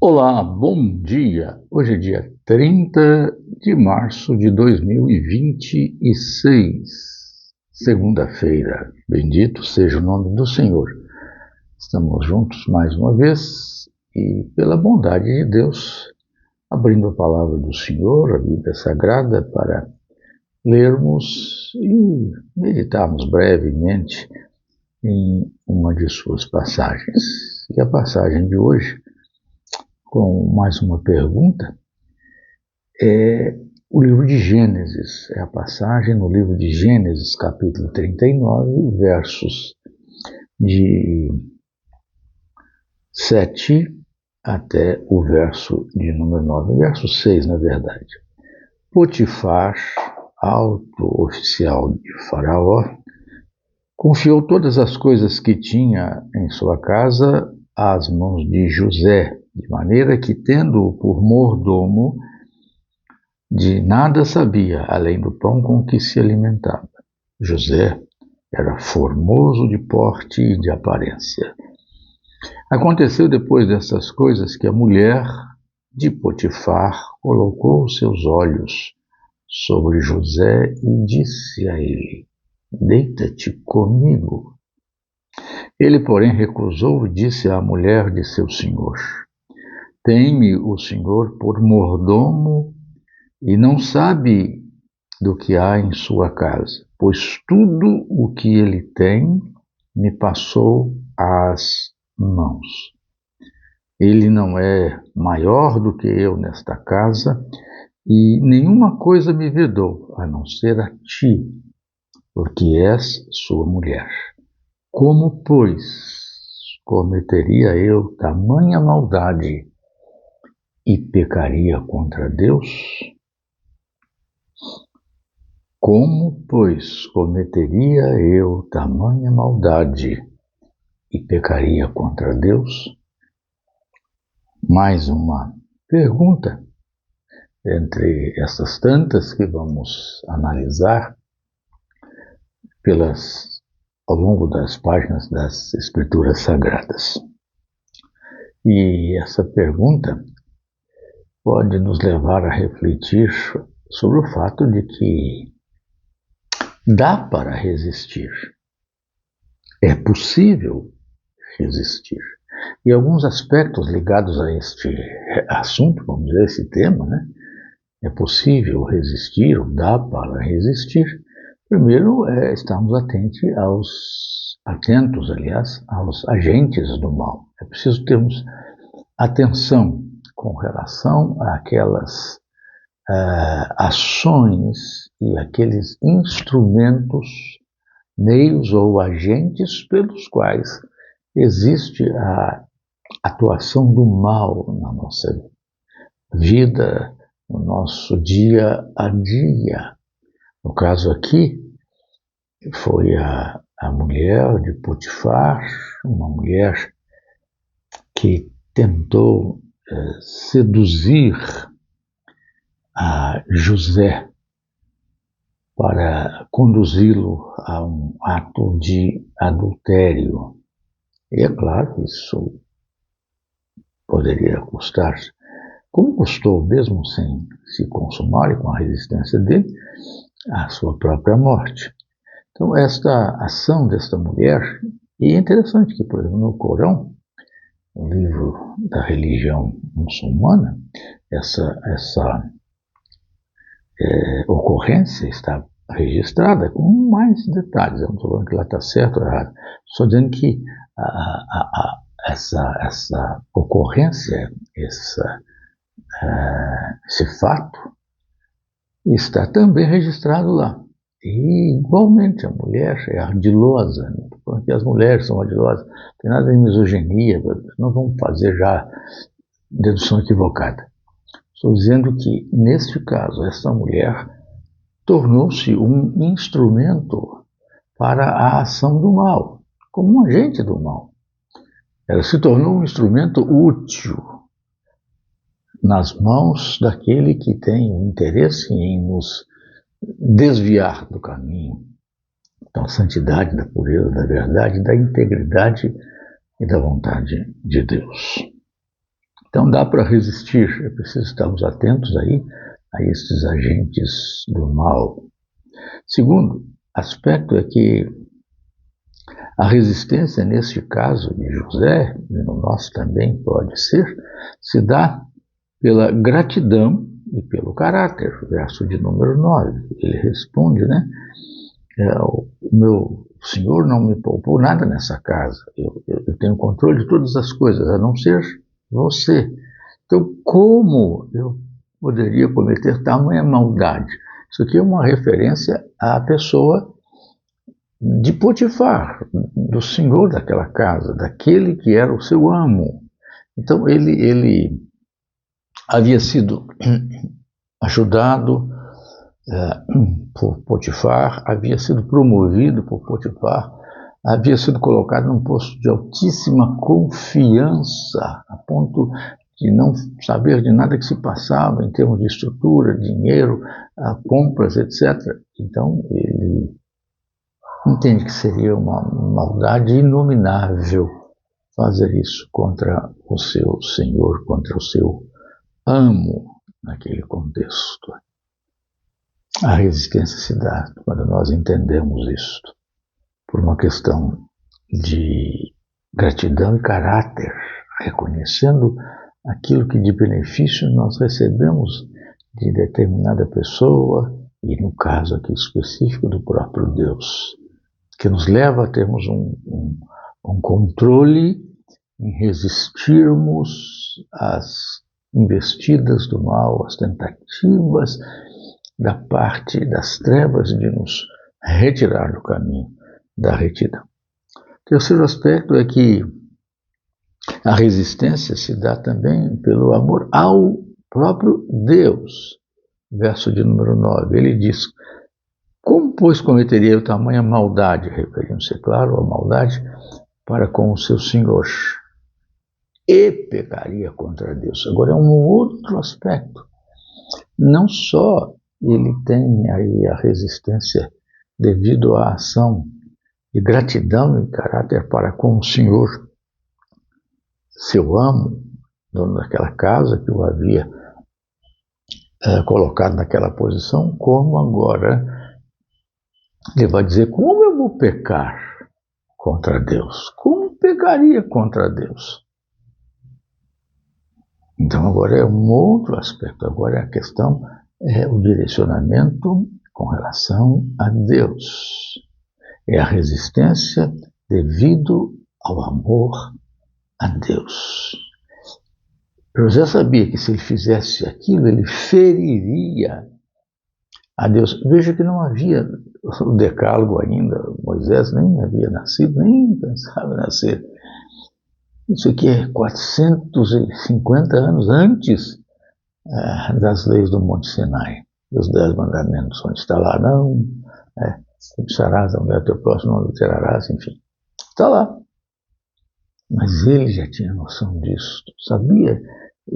Olá, bom dia! Hoje é dia 30 de março de 2026, segunda-feira. Bendito seja o nome do Senhor. Estamos juntos mais uma vez e, pela bondade de Deus, abrindo a palavra do Senhor, a Bíblia Sagrada, para lermos e meditarmos brevemente em uma de suas passagens. E a passagem de hoje, com mais uma pergunta, é o livro de Gênesis, é a passagem no livro de Gênesis, capítulo 39, versos de 7 até o verso de número 9, verso 6, na verdade. Potifar, alto oficial de Faraó, confiou todas as coisas que tinha em sua casa às mãos de José, de maneira que, tendo-o por mordomo, de nada sabia, além do pão com que se alimentava. José era formoso de porte e de aparência. Aconteceu depois dessas coisas que a mulher de Potifar colocou seus olhos sobre José e disse a ele: deita-te comigo. Ele, porém, recusou e disse à mulher de seu senhor: tem-me o senhor por mordomo e não sabe do que há em sua casa, pois tudo o que ele tem me passou às mãos. Ele não é maior do que eu nesta casa, e nenhuma coisa me vedou, a não ser a ti, porque és sua mulher. Como, pois, cometeria eu tamanha maldade e pecaria contra Deus? Como, pois, cometeria eu tamanha maldade e pecaria contra Deus? Mais uma pergunta entre essas tantas que vamos analisar ao longo das páginas das Escrituras Sagradas. E essa pergunta pode nos levar a refletir sobre o fato de que dá para resistir. É possível resistir. E alguns aspectos ligados a este assunto, vamos dizer, esse tema, né? É possível resistir, ou dá para resistir. Primeiro, estarmos atentos, aos agentes do mal. É preciso termos atenção com relação àquelas ações e aqueles instrumentos, meios ou agentes pelos quais existe a atuação do mal na nossa vida, no nosso dia a dia. No caso aqui, foi a mulher de Potifar, uma mulher que tentou seduzir a José para conduzi-lo a um ato de adultério. E é claro, isso poderia custar, como custou mesmo sem se consumar e com a resistência dele, a sua própria morte. Então, esta ação desta mulher, e é interessante que, por exemplo, no Corão, o livro da religião muçulmana, essa ocorrência está registrada com mais detalhes. Eu não estou falando que lá está certo ou errado, estou dizendo que essa ocorrência, esse fato, está também registrado lá. E, igualmente, a mulher é ardilosa, né? Porque as mulheres são ardilosas, não tem nada de misoginia, não vamos fazer já dedução equivocada. Estou dizendo que, neste caso, essa mulher tornou-se um instrumento para a ação do mal, como um agente do mal. Ela se tornou um instrumento útil nas mãos daquele que tem interesse em nos desviar do caminho da santidade, da pureza, da verdade, da integridade e da vontade de Deus. Então dá para resistir, é preciso estarmos atentos aí a esses agentes do mal. Segundo aspecto é que a resistência, neste caso de José, e no nosso também pode ser, se dá pela gratidão e pelo caráter. Verso de número 9, ele responde, né? O meu Senhor não me poupou nada nessa casa. Eu tenho controle de todas as coisas, a não ser você. Então, como eu poderia cometer tamanha maldade? Isso aqui é uma referência à pessoa de Potifar, do senhor daquela casa, daquele que era o seu amo. Então, ele havia sido ajudado por Potifar, havia sido promovido por Potifar, havia sido colocado num posto de altíssima confiança, a ponto de não saber de nada que se passava em termos de estrutura, dinheiro, compras, etc. Então, ele entende que seria uma maldade inominável fazer isso contra o seu senhor, contra o seu amo, naquele contexto. A resistência se dá quando nós entendemos isto, por uma questão de gratidão e caráter, reconhecendo aquilo que de benefício nós recebemos de determinada pessoa, e no caso aqui específico do próprio Deus, que nos leva a termos um controle em resistirmos às investidas do mal, às tentativas da parte das trevas de nos retirar do caminho da retidão. O terceiro aspecto é que a resistência se dá também pelo amor ao próprio Deus. Verso de número 9, ele diz: como, pois, cometeria eu tamanha maldade, referindo-se, claro, à maldade para com o seu Senhor, e pecaria contra Deus. Agora é um outro aspecto. Não só ele tem aí a resistência devido à ação de gratidão e caráter para com o Senhor, seu amo, dono daquela casa que o havia colocado naquela posição, como agora ele vai dizer: como eu vou pecar contra Deus? Como pecaria contra Deus? Então agora é um outro aspecto, agora a questão é o direcionamento com relação a Deus. É a resistência devido ao amor a Deus. José sabia que se ele fizesse aquilo, ele feriria a Deus. Veja que não havia o decálogo ainda, Moisés nem havia nascido, nem pensava em nascer. Isso aqui é 450 anos antes das leis do Monte Sinai, dos 10 mandamentos, onde está lá, não cobiçarás a mulher do teu próximo, não adulterarás, enfim, está lá. Mas ele já tinha noção disso, sabia,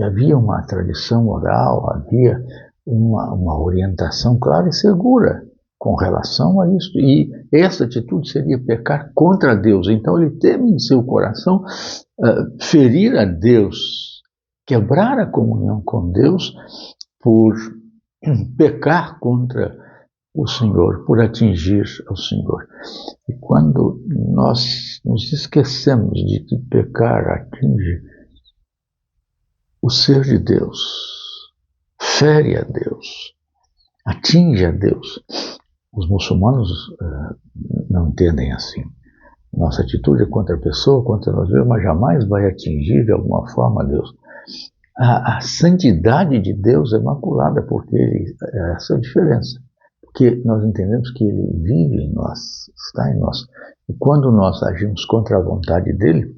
havia uma tradição oral, havia uma orientação clara e segura com relação a isso, e essa atitude seria pecar contra Deus. Então ele teme em seu coração ferir a Deus, quebrar a comunhão com Deus por pecar contra o Senhor, por atingir ao Senhor. E quando nós nos esquecemos de que pecar atinge o ser de Deus, fere a Deus, atinge a Deus, os muçulmanos não entendem assim. Nossa atitude é contra a pessoa, contra nós mesmos, mas jamais vai atingir de alguma forma a Deus. A santidade de Deus é maculada porque essa é a diferença. Porque nós entendemos que Ele vive em nós, está em nós. E quando nós agimos contra a vontade dEle,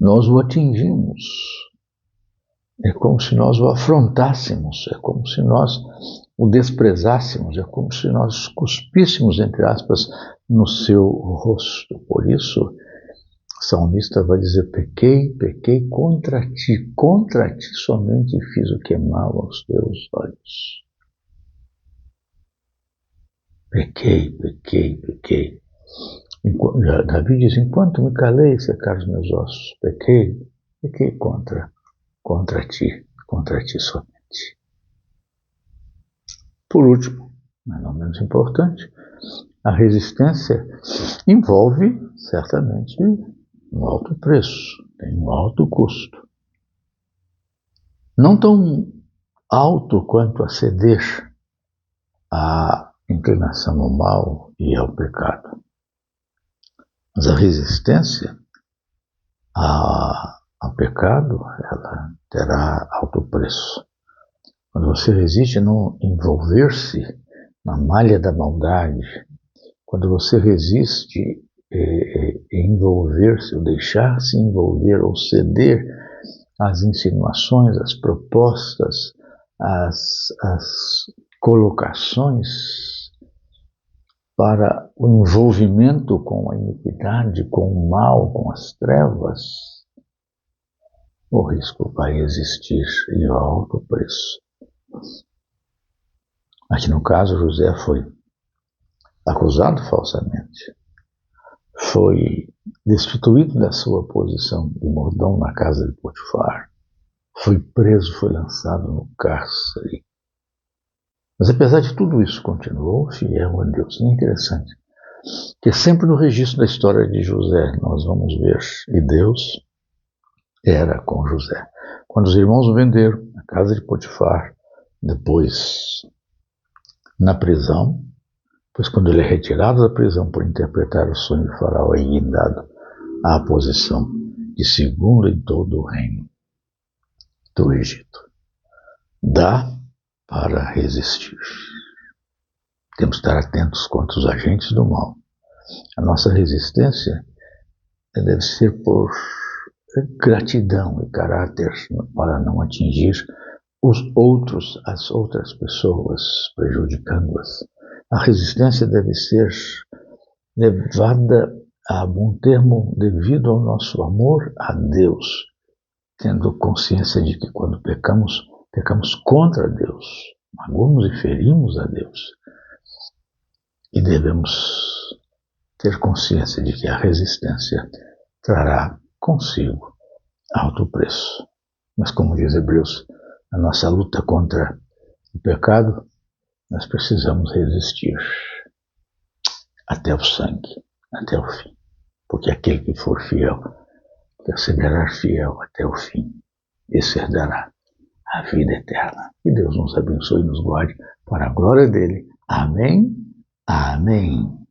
nós o atingimos. É como se nós o afrontássemos, é como se nós o desprezássemos, é como se nós cuspíssemos, entre aspas, no seu rosto. Por isso, o salmista vai dizer: pequei contra ti somente fiz o que é mal aos teus olhos. Pequei. Davi diz: enquanto me calei, secaram os meus ossos. Pequei contra contra ti somente. Por último, mas não menos importante, a resistência envolve, certamente, um alto preço, tem um alto custo. Não tão alto quanto a ceder à inclinação ao mal e ao pecado. Mas a resistência ao pecado, ela terá alto preço. Quando você resiste a não envolver-se na malha da maldade, quando você resiste em envolver-se, ou deixar-se envolver, ou ceder às insinuações, às propostas, às colocações para o envolvimento com a iniquidade, com o mal, com as trevas, o risco vai existir e o alto preço. Aqui no caso, José foi acusado falsamente, foi destituído da sua posição de mordomo na casa de Potifar, foi preso, foi lançado no cárcere. Mas apesar de tudo isso, continuou fiel a Deus. E é interessante que sempre no registro da história de José nós vamos ver, e Deus era com José. Quando os irmãos o venderam na casa de Potifar, depois na prisão, pois quando ele é retirado da prisão por interpretar o sonho de Faraó e guindado à posição de segundo em todo o reino do Egito, dá para resistir. Temos que estar atentos contra os agentes do mal. A nossa resistência deve ser por gratidão e caráter para não atingir as outras pessoas, prejudicando-as. A resistência deve ser levada a bom termo devido ao nosso amor a Deus, tendo consciência de que quando pecamos contra Deus, magoamos e ferimos a Deus. E devemos ter consciência de que a resistência trará consigo alto preço. Mas como diz Hebreus, a nossa luta contra o pecado, nós precisamos resistir até o sangue, até o fim. Porque aquele que for fiel, perseverar fiel até o fim, esse herdará a vida eterna. Que Deus nos abençoe e nos guarde para a glória dele. Amém. Amém.